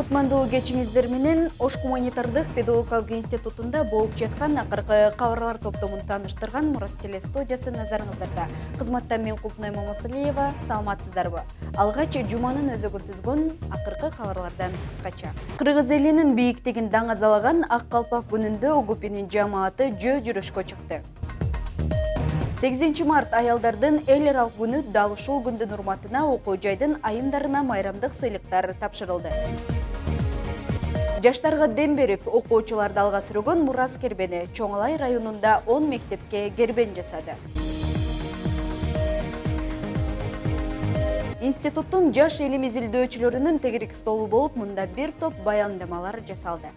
Кутмандуу кечиңиздер менен Ош гуманитардык педагогикалык институтунда болуп жаткан акыркы кабарлар топтомун тааныштырган Мурас телестудиясы назарыңыздарда. Кызматта мен Кулпунай Момосулиева, саламатсыздарбы? Алгач жуманын өзөгүн түзгөн акыркы кабарлардан кыскача. Кыргыз элинин бийиктигин даңазалаган Ак калпак күнүндө УГУПнын жамааты жөө жүрүшкө чыкты. 8 март аялдардын эл аралык күнү дал ушул күндүн урматына окуу жайдын айымдарына майрамдык сыйлыктар тапшырылды. Жаштарга дем берип, окуучуларды алга сүргөн Мурас кербени Чоң Алай районунда 10 мектепке кербен жасады. Институттун жаш элим изилдөөчүлөрүнүн тегерек столу болуп, мында бир топ баяндамалар жасалды.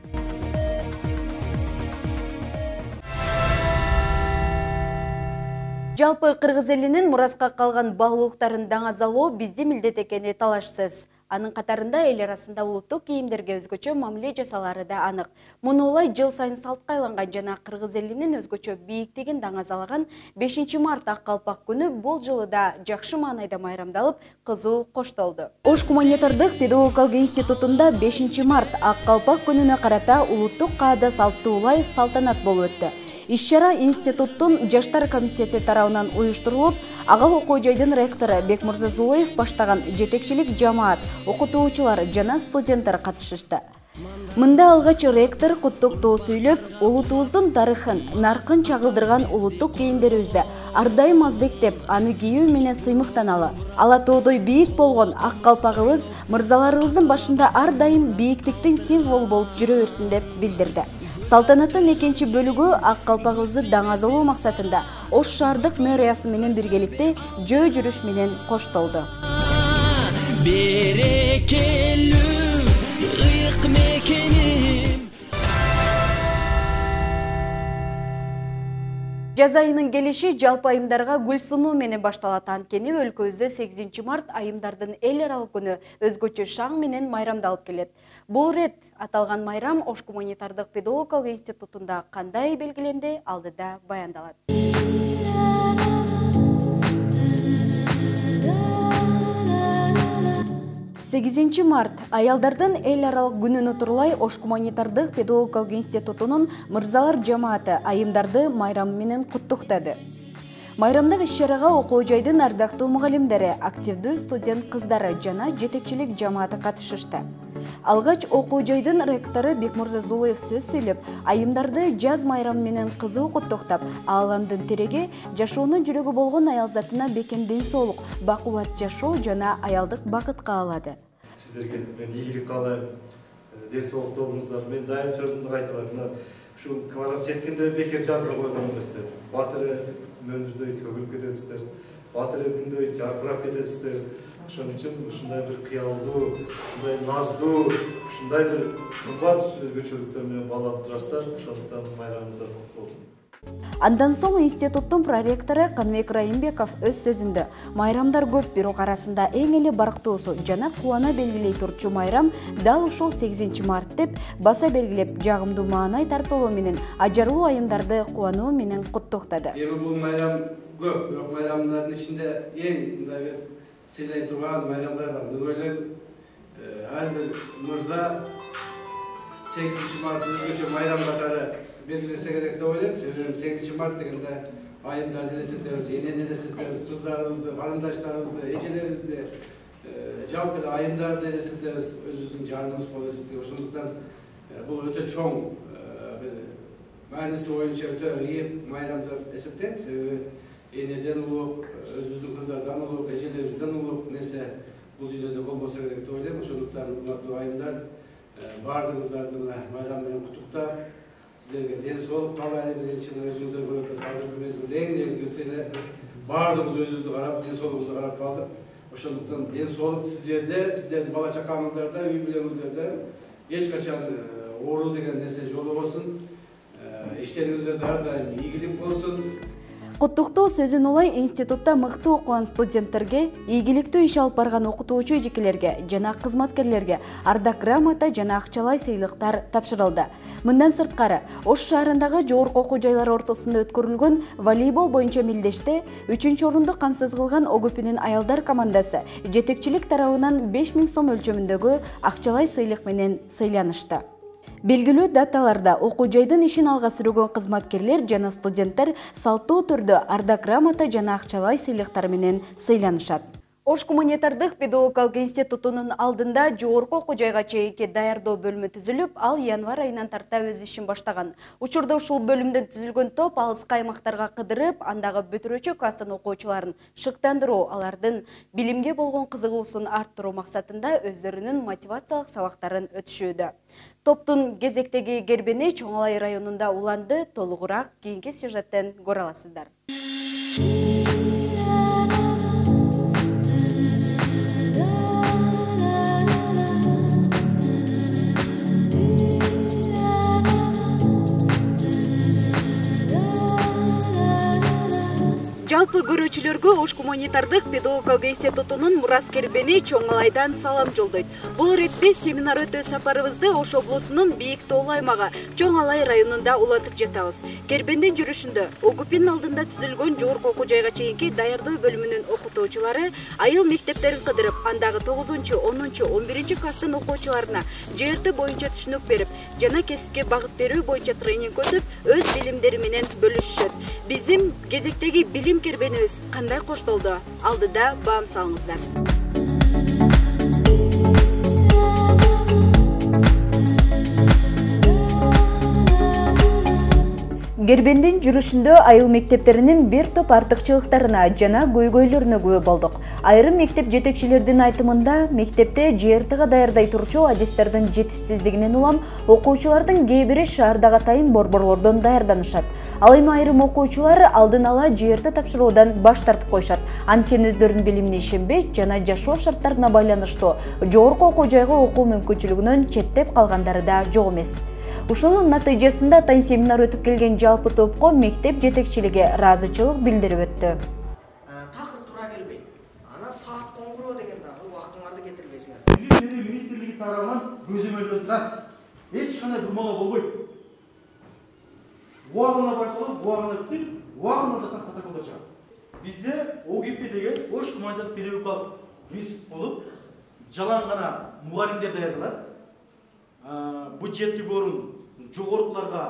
Жалпы Кыргыз элинин Мураска калган багуулуктарын даңазалоо биздин милдет экени талашсыз. Анын катарында эл арасында улуттук кийимдерге өзгөчө мамиле жасалары да анық. Муну улай жыл сайын салтка айланган жана Кыргыз элинин өзгөчө бийиктигин даңазалаган 5 март Ак калпак күнү бул жылы да жакшы маанайда майрамдалып, кызуу коштолду. Ош гуманитардык педагогикалык институтунда 5 март Ак калпак күнүнө карата улуттук каада салттуулай салтанат болуп өттү. Иш-чара институттун жаштар комитети тарабынан уюштурулуп, ага окуу жайдын ректору Бекмурза Зулуев баштаган жетекчилик жамаат, окутуучулар жана студенттер катышышты. Мында алгач ректор куттуктоо сүйлөп, улутубуздун тарыхын, наркын чагылдырган улуттук кийимдерибизди ар дайым аздектеп, аны кийүү менен сыймыктаналы. Ала тоодой бийик болгон ак калпагыбыз мырзаларыбыздын башында ар дайым бийиктиктин символу болуп жүрө берсин деп билдирди. Салтанаттын экинчи бөлүгү Ак калпагыбызды даңазалоо максатында Ош шаардык мэриясы менен биргеликте жөө жүрүш менен коштолду. Берекелүү ыйык мекеним. Жаз айынын келиши жалпы айымдарга гүл сунуу менен башталат. Анткени өлкөбүздө 8 март айымдардын эл аралык күнү өзгөчө шаң менен майрамдалып келет. Бул рет аталган майрам Ош гуманитардык педагогикалык институтунда кандай белгиленди, алдыда баяндалат. 8 март аялдардын эл аралык күнүн утурлай Ош гуманитардык педагогикалык институтунун мырзалар жамааты айымдарды майрам менен куттуктады. Майрамдык иш-чарага окуу жайдын ардактуу мугалимдери, активдүү студент кыздары жана жетекчилик жамааты катышышты. Алгач окуу жайдын ректору Бекмурза Зулуев сөз сүйлөп, айымдарды жаз майрамы менен кызуу куттуктап, ааламдын тиреги, жашоонун жүрөгү болгон аял затына бекем ден соолук, бакубат жашоо жана аялдык бакыт каалады. Сиздерге мен ийгилик каалайм, ден соолук болуңуздар. Мен дайым сөзүмдү кайталайм. Şu Kıvaras yetkinde bekir жазга koygan emesler. Batırı ömürde tөгülüp ketesizler. Batırı günde jarkırap ketesizler. Şunun için şunday bir kıyaldуу, şunday nazdуу, şunday bir kımbat özgöçөлүктөр менен балап турасыздар. Ошондуктан майрамыңыздар куттуу болсун. Андан соң институттун проректору Канбек Райымбеков өз сөзүндө майрамдар көп, бирок арасында эң эле барктуусу жана кубана белгилей турчу майрам дал ушул 8 март деп баса белгилеп, жагымдуу маанай тартуулоо менен ажарлуу айымдарды кубануу менен куттуктады. Эми бул майрам көп, бирок майрамдардын ичинде эң мындай сыйлай турган майрамдар бар. Мына ар бир мырза 8 март өзгөчө майрам катары belgilese gerek de oyluyum. Sebebim 8 Mart degende ayımlarını elestetiyoruz, yeneni elestetiyoruz, kızlarımızdı, vatandaşlarımızdı, ecelerimizi, jalpı ayımlarını elestetiyoruz, özümüzün canımız polisi diyor. Şundan bu öte çoğun manisi oyunca öte iyi mayramlar esnetim. Sebebi yeniden olup, özümüzün kızlardan olup, ecelerimizden olup, neyse bu dünyada olmasa gerek de oyluyum. Şundan bu ayımlar bardığımızlardan mayramların kutukta sizlerge den soolup kalaylы için özünüzde koyuyoruz. Hazırkı mezgilde en ilgisiyle bardığımız özünüzde karap, den soolumuzu karap kaldık. Oşunduktan den soolup sizlerdi bala çakamızlarda, üy bilemizlerde hiç kaçan uğurlu degen nese yolu olsun. İşlerinizde daha daim iyilik olsun. Куттуктоо сөзүн улай институтта мыкты окуган студенттерге, ийгиликтүү иш алып барган окутуучу жекелерге жана кызматкерлерге ардак грамота жана акчалай сыйлыктар тапшырылды. Мындан сырткары, Ош шаарындагы жогорку окуу жайлары ортосунда өткөрүлгөн волейбол боюнча мелдеште 3-чү орунду камсыз кылган ОГПнин аялдар командасы жетекчилик тарабынан 5000 сом өлчөмүндөгү акчалай сыйлык менен сыйланышты. Белгилүү даталарда окуу жайдын ишин алга сүргөн кызматкерлер жана студенттер салттуу түрдө ардак грамота жана акчалай сыйлыктар менен сыйланышат. Ош гуманитардык педагогикалык институтунун алдында жогорку окуу жайга чейинки даярдоо бөлүмү түзүлүп, ал январь айынан тарта өз ишин баштаган. Учурда ушул бөлүмдөн түзүлгөн топ алыскы аймактарга кыдырып, андагы бүтүрүүчү класстын окуучуларын шыктандыруу, алардын билимге болгон кызыгуусун арттыруу максатында өздөрүнүн мотивациялык сабактарын өтүшүүдө. Топтун кезектеги кербени Чоң Алай районунда уланды. Толугураак кийинки сюжеттен көрө аласыздар. Жалпы көрүүчүлөргө Ош гуманитардык педагогикалык институтунун мурас кербени Чоң Алайдан салам жолдойт. Бул иретпес семинар өтүү сапарыбызды Ош облусунун бийик тоолуу аймагы Чоң Алай районунда улантып жатабыз. Кербендин жүрүшүндө ОГПнин алдында түзүлгөн жогорку окуу жайга чейинки даярдоо бөлүмүнүн окутуучулары айыл мектептерин кыдырып, андагы 9-10, 11 класстын окуучуларына ЖРТ боюнча түшүнүк берип, жана кесипке багыт берүү боюнча тренинг өтүп, өз билимдери менен бөлүшүшөт. Биздин кезектеги билим кербенибиз кандай коштолду? Алдыда баам салыңыздар. Кербендин жүрүшүндө айыл мектептеринин бир топ артыкчылыктарына жана көйгөйлөрүнө күбө болдук. Айрым мектеп жетекчилердин айтымында, мектепте ЖРТга даярдай турчу адистердин жетишсиздигинен улам окуучулардын кээ бири шаардагы атайын борборлордон даярданышат. Ал эми айрым окуучулар алдын ала ЖРТ тапшыруудан баш тартып коюшат. Анткени өздөрүнүн билимине ишенбейт жана жашоо шарттарына байланыштуу жогорку окуу жайга окуу мүмкүнчүлүгүнөн четтеп калгандары да жок эмес. Ушунун натыйжасында атайын семинар өтүп келген жалпы топко мектеп жетекчилиги ыраазычылык билдирип өттү. Такыр тура келбейт. Ана саат коңгуроо деген дагы убактыңарды кетирбейсиңер. Билим министрлиги тарабынан көзөмөлдөнүп турат. Эч кандай бурмалоо болбойт. Убагына байкалып, убагына бүтүп, убагына жактан протоколдор чыгат. Бизде ОГП деген Ош гуманитардык педагогикалык институт болуп, жалаң гана мугалимдер даярдалат. Бюджеттик орун жогоркуларга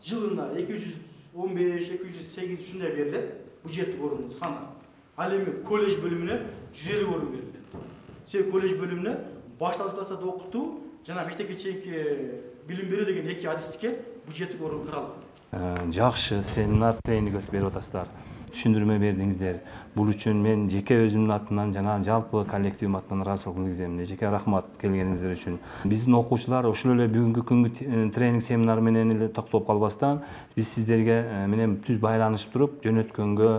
жылына 215-208 ушундай берилет. Бюджеттик орун саны. Ал эми колледж бөлүмүнө 150 орун берилет. Себеби колледж бөлүмүнө башталгыч класста окутуу жана мектепке чейинки билим берүү деген эки адистикке бюджеттик орун каралат. Жакшы семинар тренинг өтүп берип атасыздар. Түшүндүрмө бердиңиздер. Бул үчүн мен жеке өзүмдүн атымдан жана жалпы коллективим атынан ыраазычылык билдирем. Жеке рахмат келгениңиздер үчүн. Биздин окуучулар ошол эле бүгүнкү күнгү тренинг семинар менен эле токтолуп калбастан, биз сиздерге менен түз байланышып туруп, жөнөткөнгө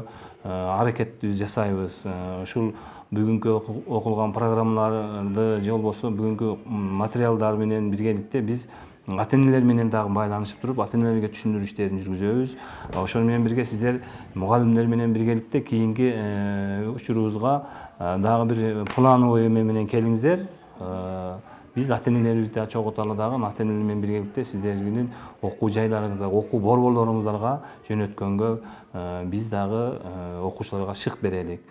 аракет жасайбыз. Ушул бүгүнкү окулган программаларды же болбосо бүгүнкү материалдар менен биргеликте биз ата-энелер менен дагы байланышып туруп, ата-энелерге түшүндүрүү иштерин жүргүзөбүз. Ошол менен бирге сиздер мугалимдер менен биргеликте кийинки учурубузга дагы бир плановый эме менен келиңиздер. Биз ата-энелерибизди чогулталы дагы ата-энелер менен биргеликте сиздердин окуу жайларыңызга, окуу борборлоруңуздарга жөнөткөнгө биз дагы окуучуларга шык берелик.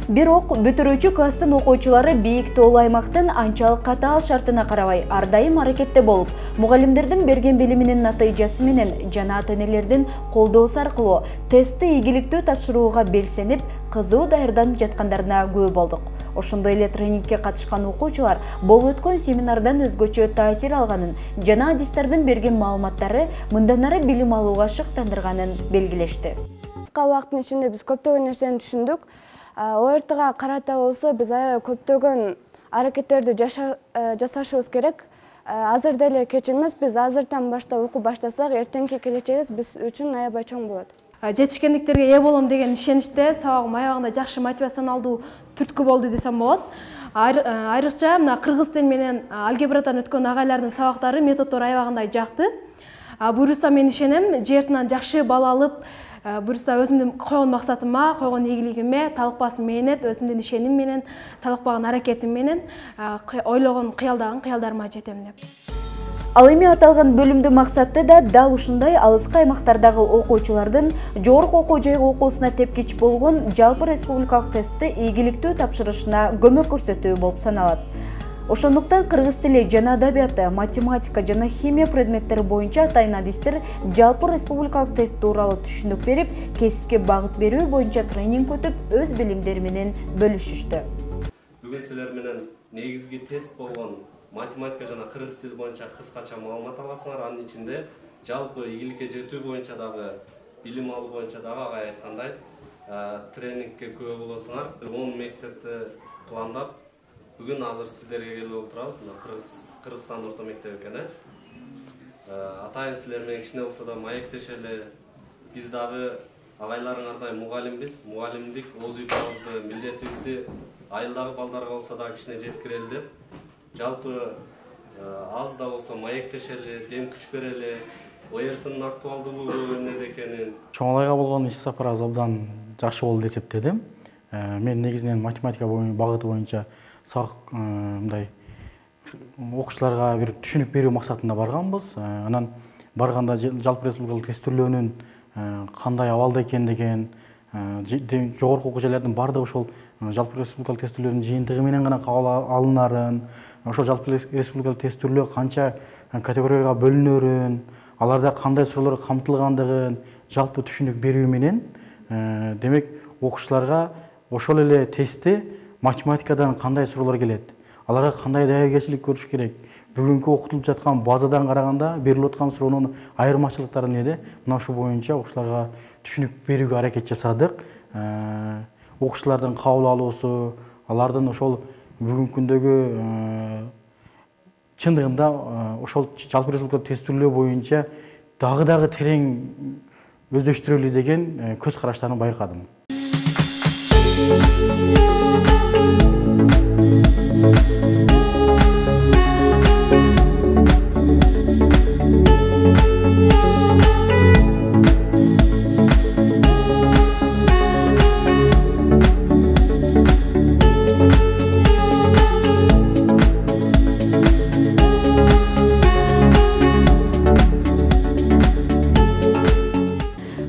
Бирок бүтүрүүчү класстын окуучулары бийик тоолуу аймактын анчалык катаал шартына карабай ар дайым аракетте болуп, мугалимдердин берген билиминин натыйжасы менен жана ата-энелердин колдоосу аркылуу тестти ийгиликтүү тапшырууга белсенип, кызуу даярданып жаткандарына күбө болдук. Ошондой эле тренингке катышкан окуучулар болуп өткөн семинардан өзгөчө таасир алганын жана адистердин берген маалыматтары мындан ары билим алууга шыктандырганын белгилешти. Кыска убакыттын ичинде биз көптөгөн нерсени түшүндүк. ОРТга карата болсо биз аябай көптөгөн аракеттерди жасашыбыз керек. Азыр деле кеч эмес, биз азыртан баштап окуу баштасак, эртеңки келечегибиз биз үчүн аябай чоң болот. Жетишкендиктерге ээ болом деген ишеничте сабагым аябагында жакшы мотивациялуу түрткү болду десем болот. Айрыкча мына кыргыз тили менен алгебрадан өткөн агайлардын сабактары, методдору аябагында жакты. Буюрса мен ишенем, жертинан жакшы бала алып, буюрса өзүмдүн койгон максатыма, койгон ийгилигиме, талыкпасын мээнет, өзүмдүн ишеним менен, талыкпаган аракетим менен ойлогон, кыялдаган кыялдарыма жетем деп. Ал эми аталган бөлүмдүн максаты да дал ушундай алыскы аймактардагы окуучулардын жогорку окуу жайга окуусуна тепкич болгон жалпы республикалык тестти ийгиликтүү тапшырышына көмөк көрсөтүү болуп саналат. Ошондуктан кыргыз тили жана адабияты, математика жана химия предметтери боюнча атайын адистер жалпы республикалык тест тууралуу түшүнүк берип, кесипке багыт берүү боюнча тренинг өтүп, өз билимдери менен бөлүшүштү. Бүгүн силер менен негизги тест болгон математика жана кыргыз тили боюнча кыскача маалымат аласыңар. Анын ичинде жалпы ийгиликке жетүү боюнча дагы, билим алуу боюнча дагы агай айткандай тренингке күбө болосуңар. 10 мектепти пландап, бүгүн азыр сиздерге келип отурабыз. Кыргызстан орто мектеби экен. Атайын силер менен кичине болсо да маектешели. Биз дагы агайларыңардай мугалимбиз. Мугалимдик вазифабызды, милдетибизди айылдагы балдарга болсо да кичине жеткирели деп, жалпы аз да болсо маектешели, дем күч берели, ОЕРТнын актуалдуулугу эмнеде экенин. Чоңалайга болгон иш сапарыбыз абдан жакшы болду деп эсептедим. Мен негизинен математика багыты боюнча мындай окуучуларга бир түшүнүк берүү максатында барганбыз. Анан барганда жалпы республикалык тестирлөөнүн кандай абалда экендигин, жогорку окуу жайлардын баардыгы ошол жалпы республикалык тестирлөөнүн жыйынтыгы менен гана кабыл алынарын, ошол жалпы республикалык тестирлөө канча категорияга бөлүнөрүн, аларда кандай суроолор камтылгандыгын жалпы түшүнүк берүү менен, демек окуучуларга ошол эле тестти математикадан кандай суроолор келет, аларга кандай даяркерчилик көрүш керек, бүгүнкү окутулуп жаткан базадан караганда берилип аткан суроонун айырмачылыктары эмнеде, мына ушул боюнча окуучуларга түшүнүк берүүгө аракет жасадык. Окуучулардын кабыл алуусу, алардын ошол бүгүнкү күндөгү чындыгында ошол жалпы республикалык тестирлөө боюнча дагы терең өздөштүрөлү деген көз караштарын байкадым.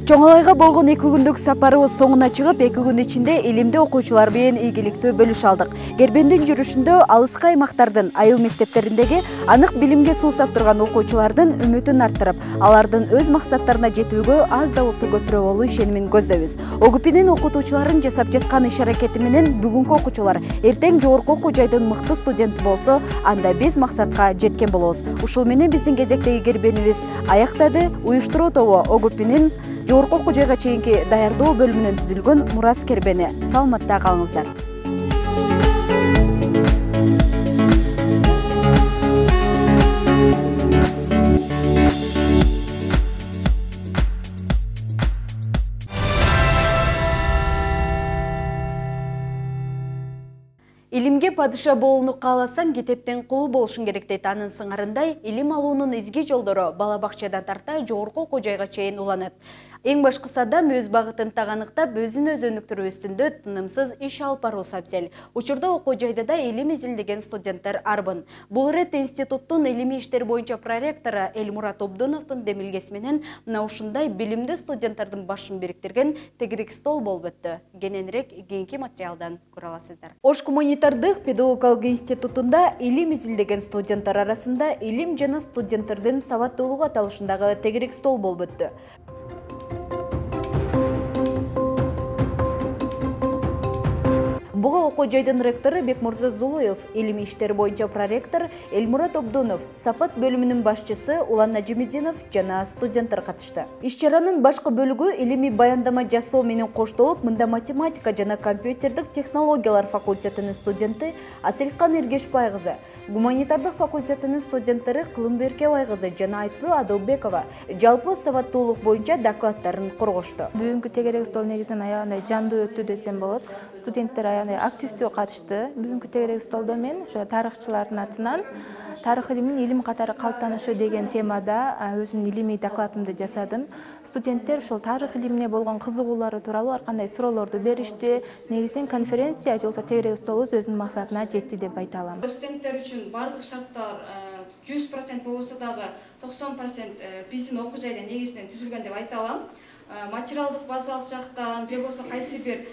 Чоңалайга болгон 2 күндүк сапарыбыз соңуна чыгып, 2 күн ичинде илимди окуучулар менен ийгиликтүү бөлүш алдык. Гербендин жүрүшүндө алыскы аймактардын айыл мектептериндеги анык билимге суусап турган окуучулардын үмүтүн арттырып, алардын өз максаттарына жетүүгө аз да болсо көпүрө болуу ишенимин көздөбүз. ОГПнин окутуучуларын жасап жаткан иш-аракети менен бүгүнкү окуучулар эртең жогорку окуу жайдын мыкты студенти болсо, анда биз максатка жеткен болобуз. Ушул менен биздин кезектеги гербенибиз аяктады. Уюштуруу тобу ОГПнин жогорку окуу жайга чейинки даярдоо бөлүмүнөн түзүлгөн Мурас Кербени. Саламатта калыңыздар. Илимге падыша болууну кааласаң, китептен кул болушуң керек дейт. Анын сыңарындай, илим алуунун изги жолдору бала бакчадан тарта жогорку окуу жайга чейин уланат. Эң башкысы адам өз багытын таганыктап, өзүн өнүктүрүү үстүндө тынымсыз иш алып баруусу абзел. Учурда окуу жайда да илим изилдеген студенттер арбын. Бул иретте институттун илимий иштер боюнча проректору Эльмурат Обдуновдун демилгеси менен мына ушундай билимдүү студенттердин башын бириктирген тегерек стол болуп өттү. Кененирээк кийинки материалдан көрө аласыздар. Ош гуманитардык педагогикалык институтунда илим изилдеген студенттер арасында илим жана студенттердин сабаттуулугу аталышындагы тегерек стол болуп өттү. Буга окуу жайдын ректору Бекмурза Зулуев, илимий иштер боюнча проректор Эльмурат Обдунов, сапат бөлүмүнүн башчысы Улан Нажимединов жана студенттер катышты. Иш-чаранын башкы бөлүгү илимий баяндама жасоо менен коштолуп, мында математика жана компьютердик технологиялар факультетинин студенти Аселкан Эргешбай кызы, гуманитардык факультетинин студенттери Кылымберке кызы жана Айтпөө Адылбекова жалпы сабаттуулук боюнча докладдарын коргошту. Бүгүнкү тегерек стол негизинен аябай жандуу өттү десем болот. Студенттер кандай активдүү катышты. Бүгүнкү тегерек столдо мен ошо тарыхчылардын атынан тарых илиминин илим катары калыптанышы деген темада өзүмдүн илимий докладымды жасадым. Студенттер ошол тарых илимине болгон кызыгуулары тууралуу ар кандай суроолорду беришти. Негизинен конференция же болбосо тегерек столубуз өзүнүн максатына жетти деп айта алам. Студенттер үчүн бардык шарттар 100% болсо дагы 90% биздин окуу жайда негизинен түзүлгөн деп айта алам. Материалдык базалык жактан же болбосо кайсы бир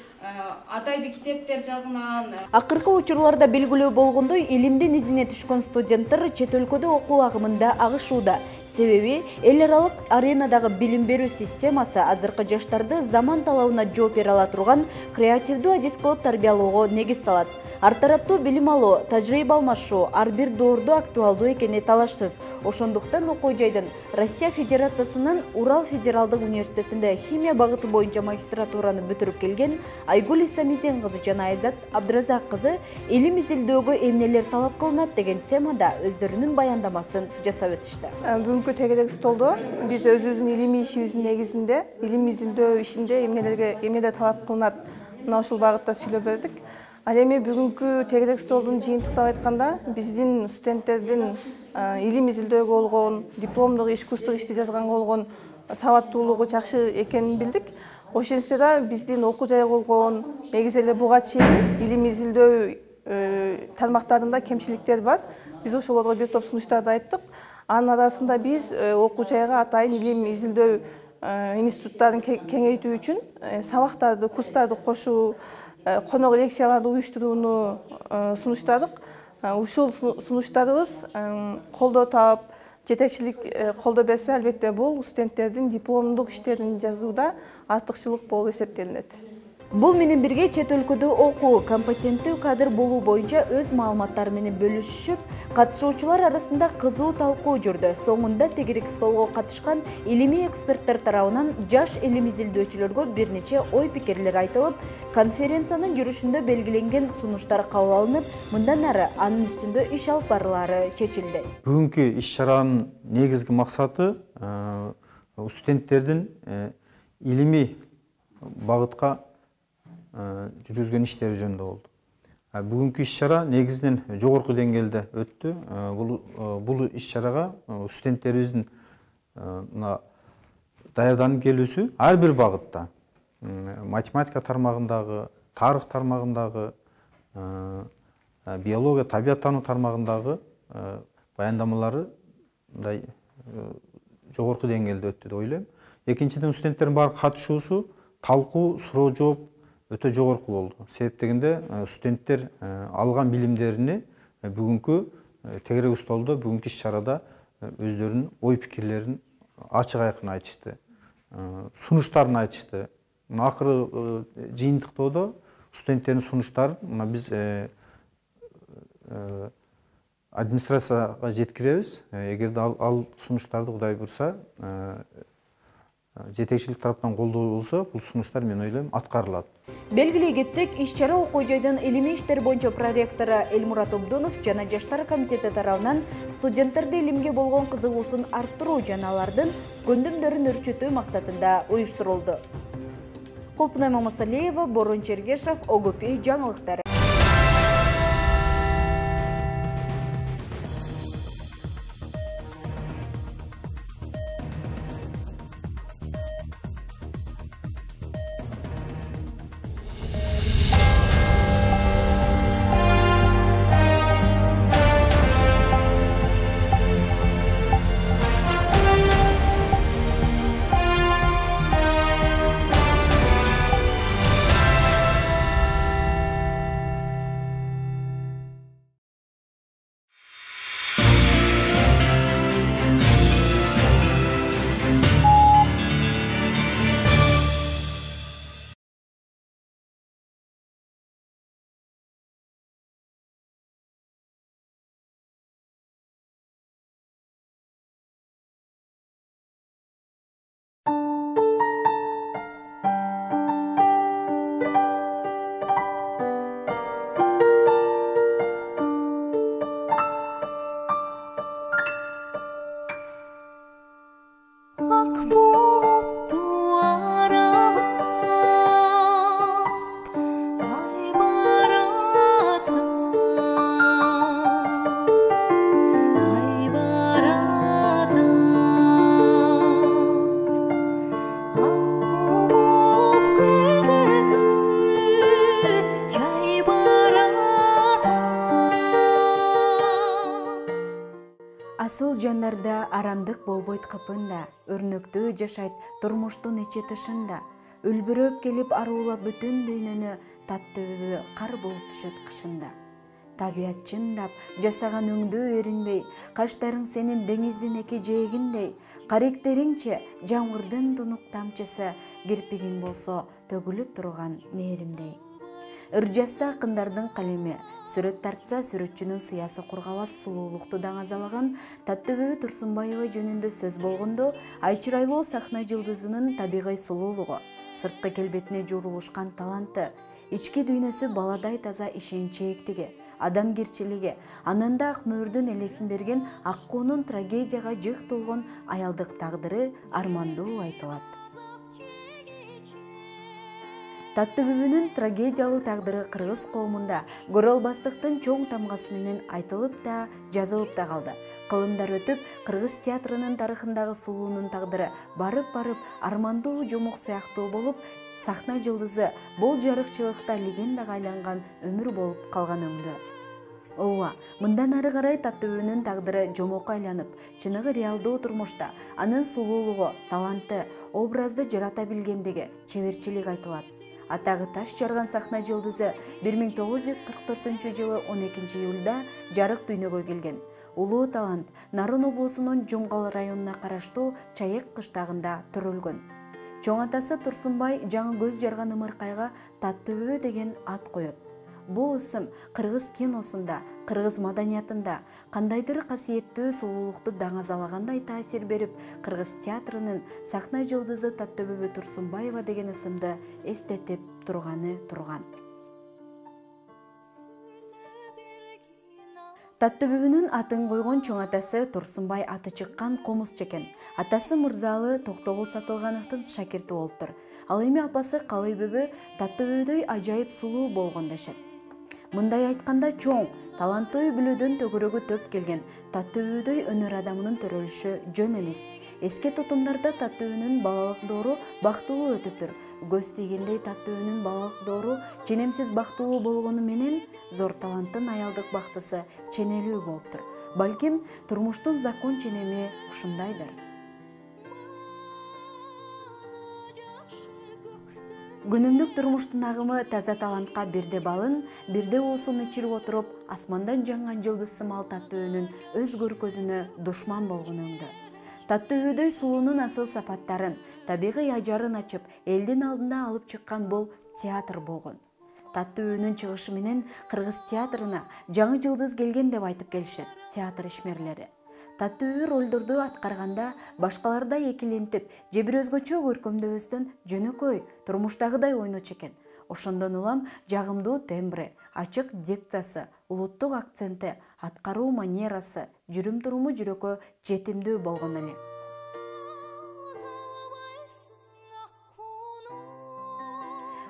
адайби китептер жагынан. Акыркы учурларда белгилүү болгондой, илимдин изине түшкөн студенттер чет өлкөдө окуу агымында агышууда. Себеби эл аралык аренадагы билим берүү системасы азыркы жаштарды заман талабына жооп бере ала турган креативдүү адис кылып тарбиялоого негиз салат. Ар тараптуу билим алуу, тажрыйба алмашуу ар бир доордо актуалдуу экени талашсыз. Ошондуктан окуу жайдын Россия Федерациясынын Урал федералдык университетинде химия багыты боюнча магистратураны бүтүрүп келген Айгүл Исамизен кызы жана Айзат Абдыразак кызы илим изилдөөгө эмнелер талап кылынат деген темада өздөрүнүн баяндамасын жасап өтүштү. Бүгүнкү тегерек столдо биз өзүбүздүн илимий ишибиздин негизинде, илим изилдөө ишинде эмнелер талап кылынат, мына ушул багытта сүйлөп бердик. Ал эми бүгүнкү тегерек столдун жыйынтыктап айтканда биздин студенттердин илим изилдөөгө болгон, дипломдук искусстволук ишти жазганга болгон сабаттуулугу жакшы экенин билдик. Ошентсе да биздин окуу жайга болгон негизи эле буга чейин илим изилдөө тармактарында кемчиликтер бар. Биз ошолорго бир топ сунуштарды айттык. Анын арасында биз окуу жайга атайын илим изилдөө институттарын кеңейтүү үчүн сабактарды, курстарды кошуу, конок лекцияларды уюштурууну сунуштадык. Ушул сунуштарыбыз колдоо таап, жетекчилик колдоо берсе, албетте бул студенттердин дипломдук иштерин жазууда артыкчылык болуп эсептелинет. Бул менен бирге чет өлкөдө окуу, компетенттүү кадр болуу боюнча өз маалыматтары менен бөлүшүшүп, катышуучулар арасында кызуу талкуу жүрдү. Соңунда тегерек столго катышкан илимий эксперттер тарабынан жаш илим изилдөөчүлөргө бир нече ой пикирлер айтылып, конференциянын жүрүшүндө белгиленген сунуштар кабыл алынып, мындан ары анын үстүндө иш алып барылары чечилди. Бүгүнкү иш-чаранын негизги максаты студенттердин илимий багытка жүргүзгөн иштери жөнүндө болду. Бүгүнкү иш-чара негизинен жогорку деңгээлде өттү. Бул иш-чарага студенттерибиздин даярданып келүүсү ар бир багытта, математика тармагындагы, тарых тармагындагы, биология, табиаттануу тармагындагы баяндамалары мындай жогорку деңгээлде өттү деп ойлойм. Экинчиден, студенттердин баары катышуусу, талкуу, суроо жооп өтө жогорку болду. Себеп дегенде студенттер алган билимдеrini бүгүнкү тегерек столдо, бүгүнкү иш-чарада өздөрүнүн ой пикирлерин ачык айкын айтышты. Сунуштарын айтышты. Акыры жыйынтыктоодо студенттердин сунуштарын биз администрацияга жеткиребиз. Эгерде ал сунуштарды Кудай буйрса жетекчилик тараптан колдоо болсо, бул сунуштар мен ойлойм аткарылат. Белгилей кетсек, иш-чара окуу жайдын илимий иштер боюнча проректору Элмурат Обдонов жана Жаштар комитети тарабынан студенттерди илимге болгон кызыгуусун арттыруу жана алардын көндүмдөрүн өрчүтүү максатында уюштурулду. Кулпунай Мамасалиева, Борун Чергешев, ОГП жаңылыктары. Асыл жандарда арамдык болбойт кыпында, өрнөктүү жашайт турмуштун ичи тышында. Үлбүрөп келип аруулап бүтүн дүйнөнү, таттыбүбү кар болуп түшөт кышында. Табият чындап жасаган өңдүү эринбей, каштарың сенин деңиздин эки жээгиндей, каректериңче жамгырдын тунук тамчысы, кирпигиң болсо төгүлүп турган мээримдей. Ыр жазса акындардын калеми, сүрөт тартса сүрөтчүнүн сыясы кургабас сулуулукту даңазалаган Таттыбүбү Турсунбаева жөнүндө сөз болгондо, айчырайлуу сахна жылдызынын табигый сулуулугу, сырткы келбетине жуурулушкан таланты, ички дүйнөсү баладай таза ишенчээктиги, адамгерчилиги, ананда Акмөөрдүн элесин берген Аккуунун трагедияга жык толгон аялдык тагдыры армандуу айтылат. Таттыбүбүнүн трагедиялуу тагдыры кыргыз коомунда көрө чоң тамгасы менен айтылып да, жазылып да калды. Кылымдар өтүп, кыргыз театрынын тарыхындагы сулуунун тагдыры барып армандуу жомок сыяктуу болуп, сахна жылдызы бул жарыкчылыкта легендага айланган өмүр болуп калган өңдө. Ооба, мындан ары карай Таттыбүбүнүн тагдыры жомокко айланып, чыныгы реалдуу турмушта анын сулуулугу, таланты, образды жарата билгендиги, чеберчилиги айтылат. Атагы таш жарган сахна жылдызы 1944-жылы 12 июлда жарык дүйнөгө келген. Улуу талант Нарын облусунун Жумгал районуна караштуу Чайек кыштагында төрөлгөн. Чоң атасы Турсунбай жаңы көз жарган ымыркайга Таттыбүбү деген ат коет. Бул ысым кыргыз киносунда, кыргыз маданиятында кандайдыр касиеттүү сулуулукту даңазалагандай таасир берип, кыргыз театрынын сахна жылдызы Таттыбүбү Турсунбаева деген ысымды эстетип турганы турган. Таттыбүбүнүн атын койгон чоң атасы Турсунбай аты чыккан комузчу экен. Атасы Мырзалы Токтогул Сатылгановдун шакирти болуптур. Ал эми апасы Калыйбүбү Таттыбүбүдөй ажайып сулуу болгон дешет. Мындай айтканда чоң, таланттуу билүүдөн төгөрөгү төп келген Таттыбүбүдөй өнөр адамынын төрөлүшү жөн эмес. Эске тутумдарда Таттыбүбүнүн балалык доору бактылуу өтүптүр. Көз тийгендей Таттыбүбүнүн балалык доору ченемсиз бактылуу болгону менен зор таланттын аялдык бактысы ченелүү болуптур. Балким турмуштун закон ченеми ушундайдыр. Күнүмдүк турмуштун агымы таза талантка бирде балын, бирде уусун ичирип отуруп, асмандан жанган жылдыз сымал Таттыбүбүнүн өз көркөзүнө душман болгон өңдө. Таттыбүбүдөй сулуунун асыл сапаттарын, табигый ажарын ачып, элдин алдына алып чыккан бул театр болгон. Таттыбүбүнүн чыгышы менен кыргыз театрына жаңы жылдыз келген деп айтып келишет театр ишмерлери. Таттыбүбү ролдорду аткарганда башкалардай экилентип, же бир өзгөчө көркөмдөбөстөн жөнөкөй, турмуштагыдай ойночу экен. Ошондон улам жагымдуу тембри, ачык дикциясы, улуттук акценти, аткаруу манерасы, жүрүм-туруму жүрөккө жетимдүү болгон эле.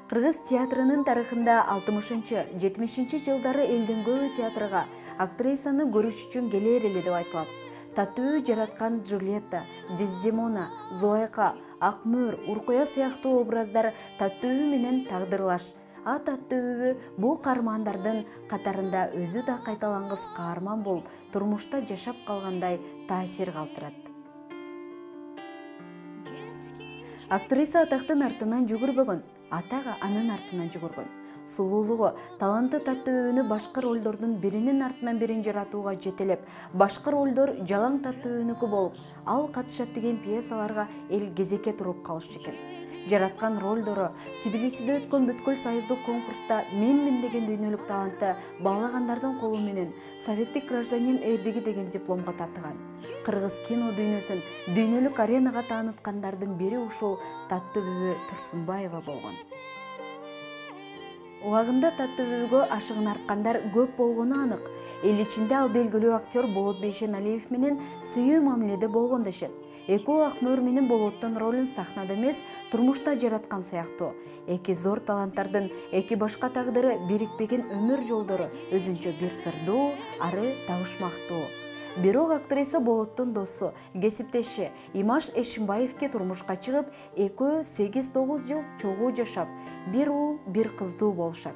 Кыргыз театрынын тарыхында 60-70 жылдары элдин көбү театрга актрисаны көрүш үчүн келер эле деп айтылат. Таттыбүбү жараткан Джульетта, Дездемона, Зулайка, Акмөөр, Уркуя сыяктуу образдар Таттыбүбү менен тагдырлаш. Таттыбүбү бул каармандардын катарында өзү да кайталангыс каарман болуп, турмушта жашап калгандай таасир калтырат. Актриса атактын артынан жүгүрбөгөн, атага анын артынан жүгүргөн. Сулуулугу, таланты Таттыбүбүнү башка ролдордун биринин артынан бирин жаратууга жетелеп, башка ролдор жалаң Таттыбүбүнүкү болуп, ал катышат деген пьесаларга эл кезекке туруп калышчу экен. Жараткан ролдору Тбилисиде өткөн бүткүл союздук конкурста менмин деген дүйнөлүк талантты баалагандардын колу менен Советтик гражданин эрдиги деген дипломго татыган. Кыргыз кино дүйнөсүн дүйнөлүк аренага тааныткандардын бири ушул Таттыбүбү Турсунбаева болгон. Убагында Таттыбүбүгө ашыгын арткандар көп болгону анык. Эл ичинде ал белгилүү актер Болот Бейшеналиев менен сүйүү мамиледе болгон дешет. Экөө Акмөөр менен Болоттун ролун сахнада эмес, турмушта жараткан сыяктуу. Эки зор таланттардын эки башка тагдыры бирикпеген өмүр жолдору өзүнчө бир сырдуу, ары табышмактуу. Бирок актриса Болоттун досу, кесиптеши Имаш Эшимбаевке турмушка чыгып, экөө 8-9 жыл чогуу жашап, бир уул, бир кыздуу болушат.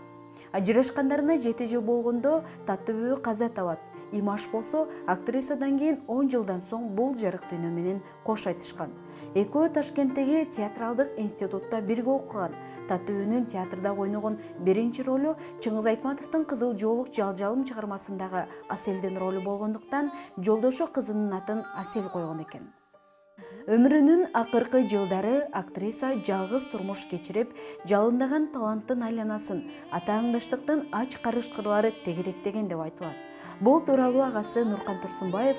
Ажырашкандарына 7 жыл болгондо Таттыбүбү каза табат. Имаш болсо актрисадан кийин 10 жылдан соң бул жарык дүйнө менен кош айтышкан. Экөө Ташкенттеги театралдык институтта бирге окуган. Таттыөнүн театрда ойногон биринчи ролу Чыңгыз Айтматовдун Кызыл жоолук жалжалым чыгармасындагы Аселдин ролу болгондуктан жолдошу кызынын атын Асел койгон экен. Өмүрүнүн акыркы жылдары актриса жалгыз турмуш кечирип, жалындаган таланттын айланасын, атааңдаштыктын ач карышкырлары тегеректеген деп айтылат. Бул тууралуу агасы Нуркан Турсунбаев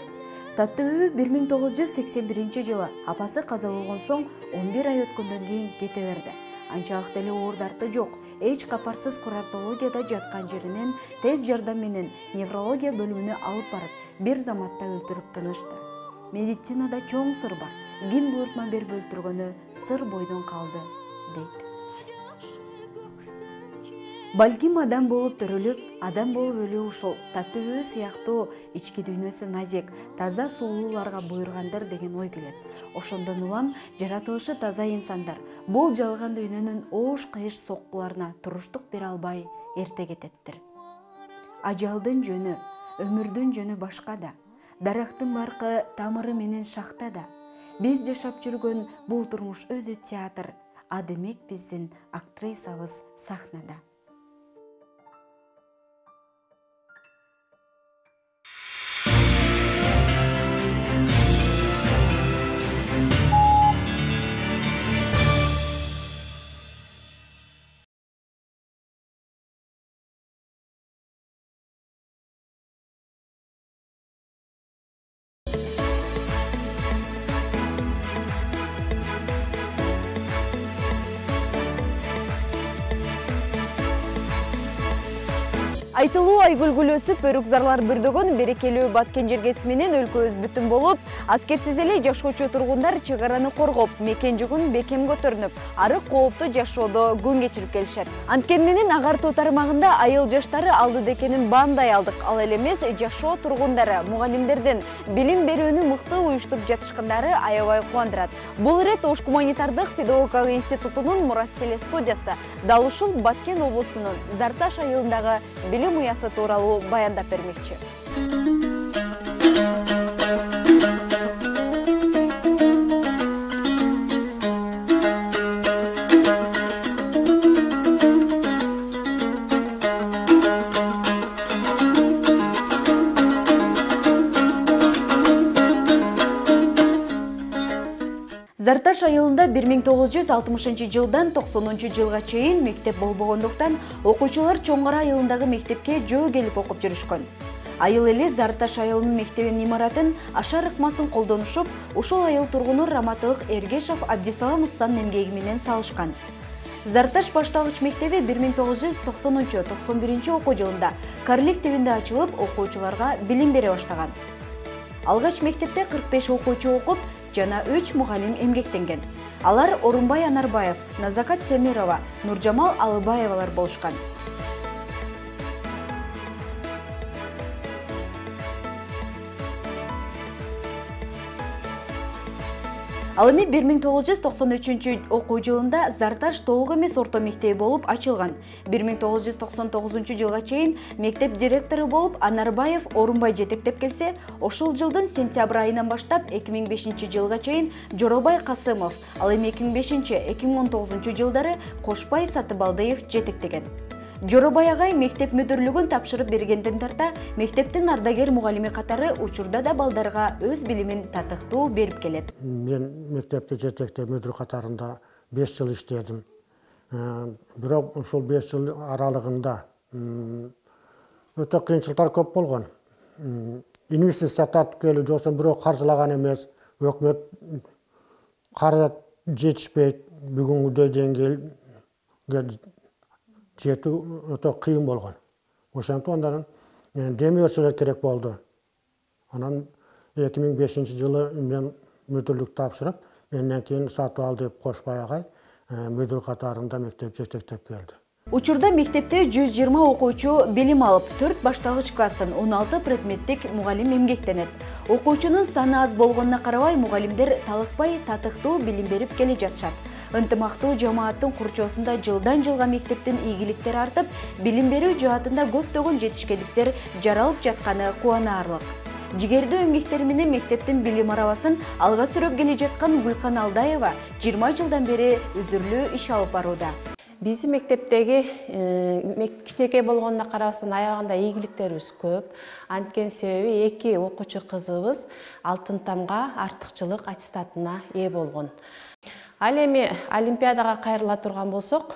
Таттыөө 1981 жылы апасы каза болгон соң 11 ай өткөндөн кийин кете берди. Анчалык деле оордарты жок. Эч капарсыз курортологияда жаткан жеринен тез жардам менен неврология бөлүмүнө алып барып, бир заматта өлтүрүп тынышты. Медицинада чоң сыр бар. Ким буйртма берип өлтүргөнү сыр бойдон калды, дейт. Балким адам болуп төрөлүп, адам болуп өлүү ушул. Таттыөө сыяктуу ички дүйнөсү назик, таза сулууларга буйргандыр деген ой келет. Ошондон улам жаратылышы таза инсандар бул жалган дүйнөнүн оош-кыйыш соккуларына туруштук бере албай эрте кететтир. Ажалдын жөнү, өмүрдүн жөнү башка да. Дарактын баркы тамыры менен шахта да. Биз жашап жүргөн бул турмуш өзү театр, а демек биздин актрисабыз сахнада. Айтылуу айгүл өсүп, өрүкзарлар бүрдөгөн берекелүү баткен жергеси менен өлкөбүз бүтүн болуп, аскерсиз эле жашоочу тургундар чек араны коргоп, мекен жугун бекем көтөрүнүп, арык кооптуу жашоодо күн кечирип келишет. Анткени менен агартуу тармагында айыл жаштары алдыда экенин баамдай алдык. Ал эле эмес, жашоо тургундары, мугалимдердин билим берүүнү мыкты уюштуруп жатышкандары аябай кубандырат. Бул ирет Ош гуманитардык педагогикалык институтунун Мурас телестудиясы дал ушул Баткен облусунун Зарташ айылындагы билим уясы тууралуу баяндап бермекчи. Зарташ айылында 1960 жылдан 90 жылга чейин мектеп болбогондуктан окуучулар Чоңгара айылындагы мектепке жөө келип окуп жүрүшкөн. Айыл эли Зарташ айылынын мектебинин имаратын ашар ыкмасын колдонушуп, ушул айыл тургуну Раматылык Эргешов Абдисалам устанын эмгеги менен салышкан. Зарташ башталгыч мектеби 1990-91 окуу жылында Карлик тебинде ачылып, окуучуларга билим бере баштаган. Алгач мектепте 45 окуучу окуп, жана 3 мугалим эмгектенген. Алар Орунбай Анарбаев, Назакат Темирова, Нуржамал Алыбаевалар болушкан. Ал эми 1993 окуу жылында Зарташ толук эмес орто мектеби болуп ачылган. 1999 жылга чейин мектеп директору болуп Анарбаев Орунбай жетектеп келсе, ошол жылдын сентябрь айынан баштап 2005 жылга чейин Жоробай Касымов, ал эми 2005-2019 жылдары Кошбай Сатыбалдыев жетектеген. Жоробай агай мектеп мүдүрлүгүн тапшырып бергенден тарта, мектептин ардагер мугалими катары учурда да балдарга өз билимин татыктуу берип келет. Мен мектепте жетектеп мүдүр катарында 5 жыл иштедим. Бирок ушул 5 жыл аралыгында өтө кыйынчылыктар көп болгон. Инвестиция тартып келүү жоксон бирок каржылаган эмес, өкмөт каражат жетишпейт, бүгүнгүдөй деңгээлге жетүү өтө кыйын болгон. Ошентип андан демөөрчүлөр керек болду. Анан 2005 жылы мен мүдүрлүк тапшырып, менден кийин Сатыбал деп Кошбай агай мүдүр катарында мектеп жетектеп келди. Учурда мектепте 120 окуучу билим алып, 4 башталгыч класстан 16 предметтик мугалим эмгектенет. Окуучунун саны аз болгонуна карабай, мугалимдер талыкпай татыктуу билим берип келе жатышат. Ынтымактуу жамааттын курчоосунда жылдан жылга мектептин ийгиликтери артып, билим берүү жаатында көптөгөн жетишкендиктер жаралып жатканы кубанаарлык. Жигердүү эмгектери менен мектептин билим арабасын алга сүрөп келе жаткан Гүлкан Алдаева 20 жылдан бери үзүрлүү иш алып барууда. Биздин мектептеги кичинекей болгонуна карабастан аябагында ийгиликтерибиз көп. Анткени себеби 2 окуучу кызыбыз алтын тамга артыкчылык аттестатына ээ болгон. Ал эми олимпиадага кайрыла турган болсок,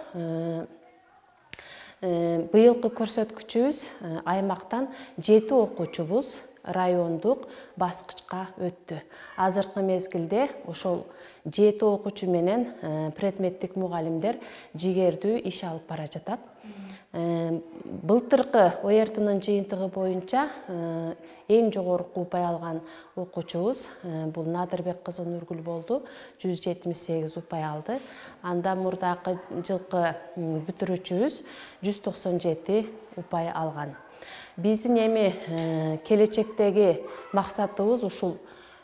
быйылкы көрсөткүчүбүз аймактан 7 окуучубуз райондук баскычка өттү. Азыркы мезгилде ошол 7 окуучу менен предметтик мугалимдер жигердүү иш алып бара жатат. Былтыркы ОРТнын жыйынтыгы боюнча эң жогорку упай алган окуучубуз бул Надырбек кызы Нургүл болду. 178 упай алды. Анда мурдакы жылкы бүтүрүүчүбүз 197 упай алган. Биздин эми келечектеги максатыбыз ушул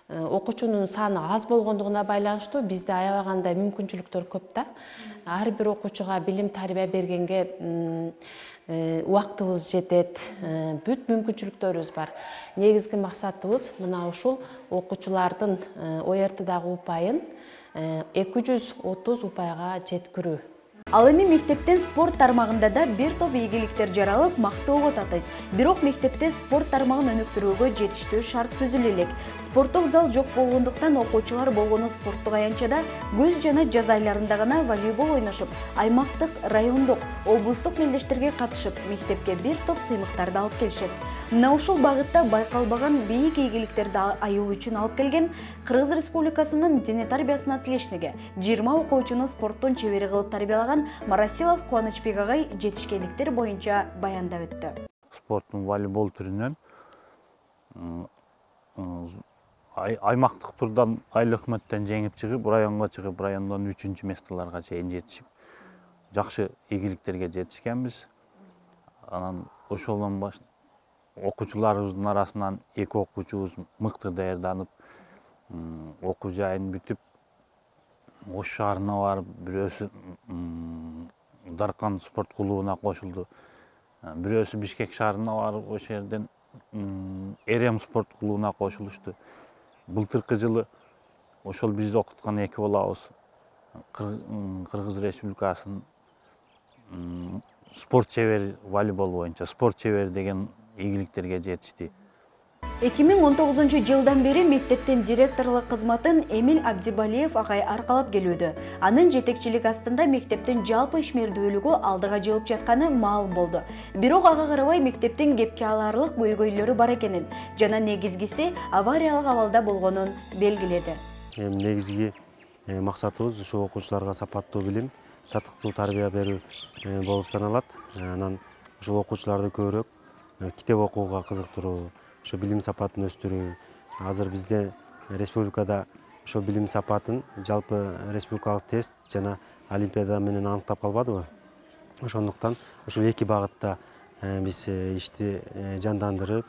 окуучунун саны аз болгондугуна байланыштуу бизде аябагандай мүмкүнчүлүктөр көп да. Ар бир окуучуга билим тарбия бергенге убактыбыз жетет, бүт мүмкүнчүлүктөрүбүз бар. Негизги максатыбыз мына ушул окуучулардын ОРТдагы упайын 230 упайга жеткирүү. Ал эми мектептин спорт тармагында да бир топ ийгиликтер жаралып, мактоого татыйт. Бирок мектепте спорт тармагын өнүктүрүүгө жетиштүү шарт түзүлө элек. Спорттук зал жок болгондуктан окуучулар болгону спорттук аянтчада күз жана жаз айларында гана волейбол ойношуп, аймактык, райондук, облустук мелдештерге катышып, мектепке бир топ сыймыктарды алып келишет. Мына ушул багытта байкалбаган бийик ийгиликтерди аюу үчүн алып келген Кыргыз Республикасынын дене тарбиясына тилешниге 20 окуучуну спорттун чебери кылып тарбиялаган Марасилов Кубанычбек агай жетишкендиктер боюнча баяндап өттү. Спорттун волейбол түрүнөн аймактык турдан айыл өкмөттөн жеңип чыгып, районго чыгып, райондон 3-чү местолорго чейин жетишип, жакшы ийгиликтерге жетишкенбиз. Анан ошолдон баш окуучуларыбыздын арасынан 2 окуучубуз мыкты даярданып, окуу жайын бүтүп, Ош шаарына барып, бирөөсү Даркан спорт клубуна кошулду. Бирөөсү Бишкек шаарына барып, ошол жерден Эрем спорт клубуна кошулушту. Былтыркы жылы ошол бизди окуткан 2 балабыз Кыргыз Республикасынын спорт чебери волейбол боюнча спорт чебери деген ийгиликтерге жетишти. 2019 жылдан бери мектептин директорлук кызматын Эмил Абдибалиев агай аркалап келүүдө. Анын жетекчилик астында мектептин жалпы ишмердүүлүгү алдыга жылып жатканы маалым болду. Бирок ага карабай мектептин кепке аларлык көйгөйлөрү бар экенин жана негизгиси авариялык абалда болгонун белгиледи. Негизги максатыбыз ушул окуучуларга сапаттуу билим, татыктуу тарбия берүү болуп саналат. Анан ушул окуучуларды көбүрөөк китеп окууга кызыктыруу, ошо билим сапатын өстүрүү. Азыр бизде республикада ошо билим сапатын жалпы республикалык тест жана олимпиада менен аныктап калбадыбы? Ошондуктан ушул 2 багытта биз ишти жандандырып,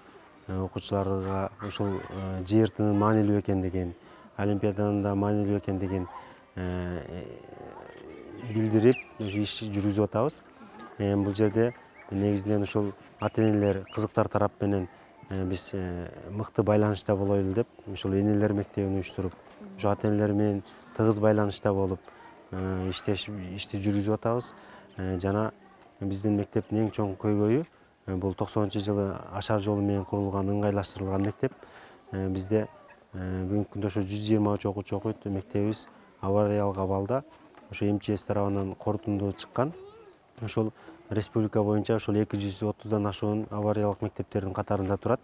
окуучуларга ушул ЖРТнын маанилүү экендигин, олимпиаданын да маанилүү экендигин билдирип, иш жүргүзүп атабыз. Бул жерде негизинен ушул ата-энелер, кызыктар тарап менен биз мыкты байланышта болойлу деп, ушул энелер мектебин уюштуруп, ошо ата-энелер менен тыгыз байланышта болуп, ишти жүргүзүп атабыз. Жана биздин мектептин эң чоң көйгөйү бул 90-жылы ашар жолу менен курулган, ыңгайлаштырылган мектеп. Бизде бүгүнкү күндө ошо 123 окуучу окуйт. Мектебибиз авариялык абалда, ошо МЧС тарабынан корутунду чыккан. Ошол республика боюнча ошол 230дан ашуун авариялык мектептердин катарында турат.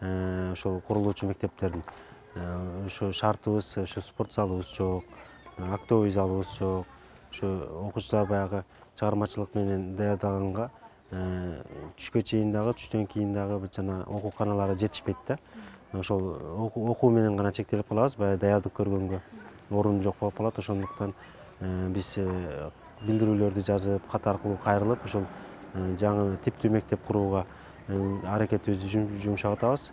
Ошол курулуучу мектептердин. Ошо шартыбыз, ошо спорт залыбыз жок, актовый залыбыз жок. Ошо окуучулар баягы чыгармачылык менен даярдалганга түшкө чейин дагы, түштөн кийин дагы жана окууканалары жетишпейт да. Ошол окуу менен гана чектелип калабыз, баягы даярдык көргөнгө орун жок болуп калат. Ошондуктан биз билдирүүлөрдү жазып, кат аркылуу кайрылып, ошол жаңы типтүү мектеп курууга аракетибизди жумшап атабыз.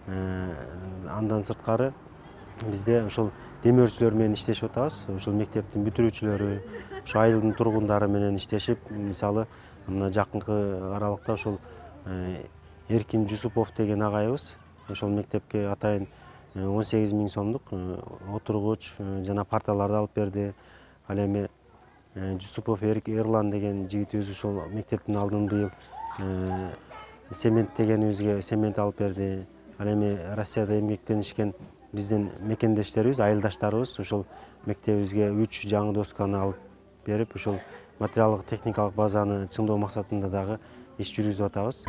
Андан сырткары бизде ошол демөөрчүлөр менен иштешип атабыз. Ошол мектептин бүтүрүүчүлөрү, ошо айылдын тургундары менен иштешип, мисалы мына жакынкы аралыкта ошол Эркин Жусупов деген агайыбыз ошол мектепке атайын 18 000 сомдук отургуч жана парталарды алып берди. Ал эми Жусупов Эрлан деген жигитибиз ошол мектептин алдын быйыл цемент дегенибизге цемент алып берди. Ал эми Россияда эмгектенишкен биздин мекендештерибиз, айылдаштарыбыз ошол мектебибизге 3 жаңы досканы алып берип, ошол материалдык техникалык базаны чыңдоо максатында дагы иш жүргүзүп атабыз.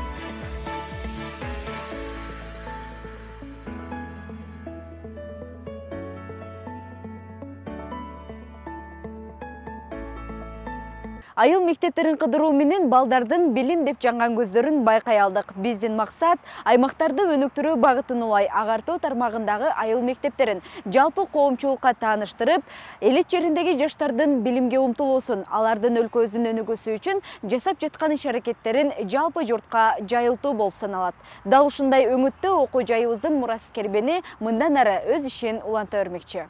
Айыл мектептерин кыдыруу менен балдардын билим деп жанган көздөрүн байкай алдык. Биздин максат аймактарды өнүктүрүү багытын улай агартуу тармагындагы айыл мектептерин жалпы коомчулукка тааныштырып, элет жериндеги жаштардын билимге умтулуусун, алардын өлкөбүздүн өнүгүүсү үчүн жасап жаткан иш-аракеттерин жалпы журтка жайылтуу болуп саналат. Дал ушундай өңүттүү окуу жайыбыздын мурас кербени мындан ары өз ишин уланта бермекчи.